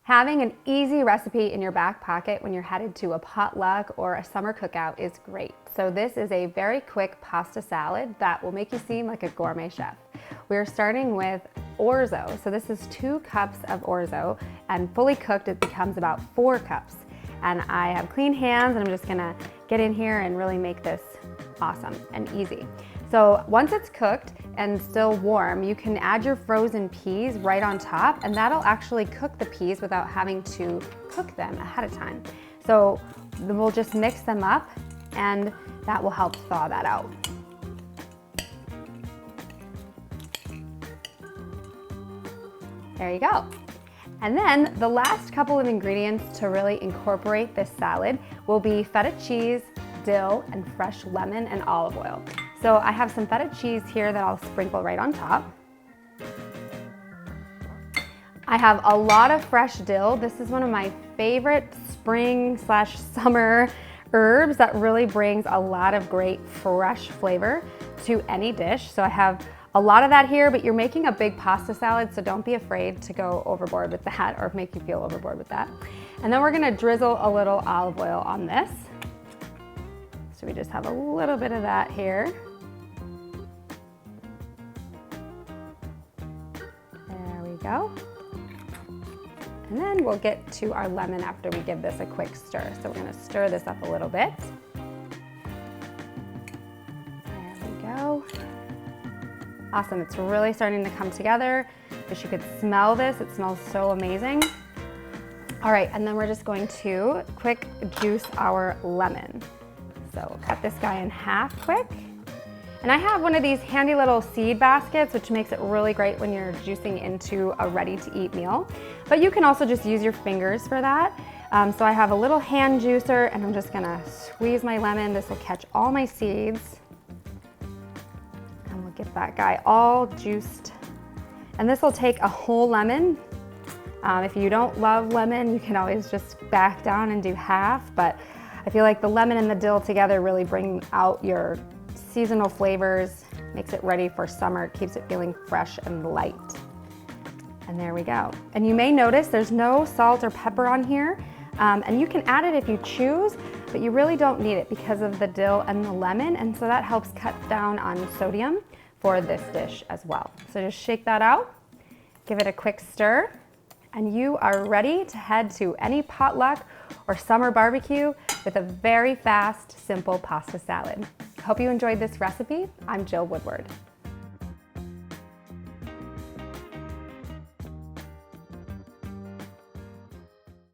Having an easy recipe in your back pocket when you're headed to a potluck or a summer cookout is great. So this is a very quick pasta salad that will make you seem like a gourmet chef. We're starting with orzo. So this is 2 cups of orzo, and fully cooked it becomes about 4 cups. And I have clean hands, and I'm just gonna get in here and really make this awesome and easy. So once it's cooked and still warm, you can add your frozen peas right on top, and that'll actually cook the peas without having to cook them ahead of time. So we'll just mix them up, and that will help thaw that out. There you go. And then the last couple of ingredients to really incorporate this salad will be feta cheese, dill, and fresh lemon and olive oil. So I have some feta cheese here that I'll sprinkle right on top. I have a lot of fresh dill. This is one of my favorite spring/summer herbs that really brings a lot of great fresh flavor to any dish. So I have a lot of that here, but you're making a big pasta salad, so don't be afraid to go overboard with that or make you feel overboard with that. And then we're gonna drizzle a little olive oil on this. So we just have a little bit of that here. There we go. And then we'll get to our lemon after we give this a quick stir. So we're gonna stir this up a little bit. There we go. Awesome, it's really starting to come together. Wish you could smell this, it smells so amazing. All right, and then we're just going to quick juice our lemon. So we'll cut this guy in half quick. And I have one of these handy little seed baskets, which makes it really great when you're juicing into a ready-to-eat meal. But you can also just use your fingers for that. So I have a little hand juicer, and I'm just gonna squeeze my lemon. This will catch all my seeds. And we'll get that guy all juiced. And this will take a whole lemon. If you don't love lemon, you can always just back down and do half. But I feel like the lemon and the dill together really bring out your seasonal flavors, makes it ready for summer, keeps it feeling fresh and light. And there we go. And you may notice there's no salt or pepper on here, and you can add it if you choose, but you really don't need it because of the dill and the lemon, and so that helps cut down on sodium for this dish as well. So just shake that out, give it a quick stir, and you are ready to head to any potluck or summer barbecue with a very fast, simple pasta salad. Hope you enjoyed this recipe. I'm Jill Woodward.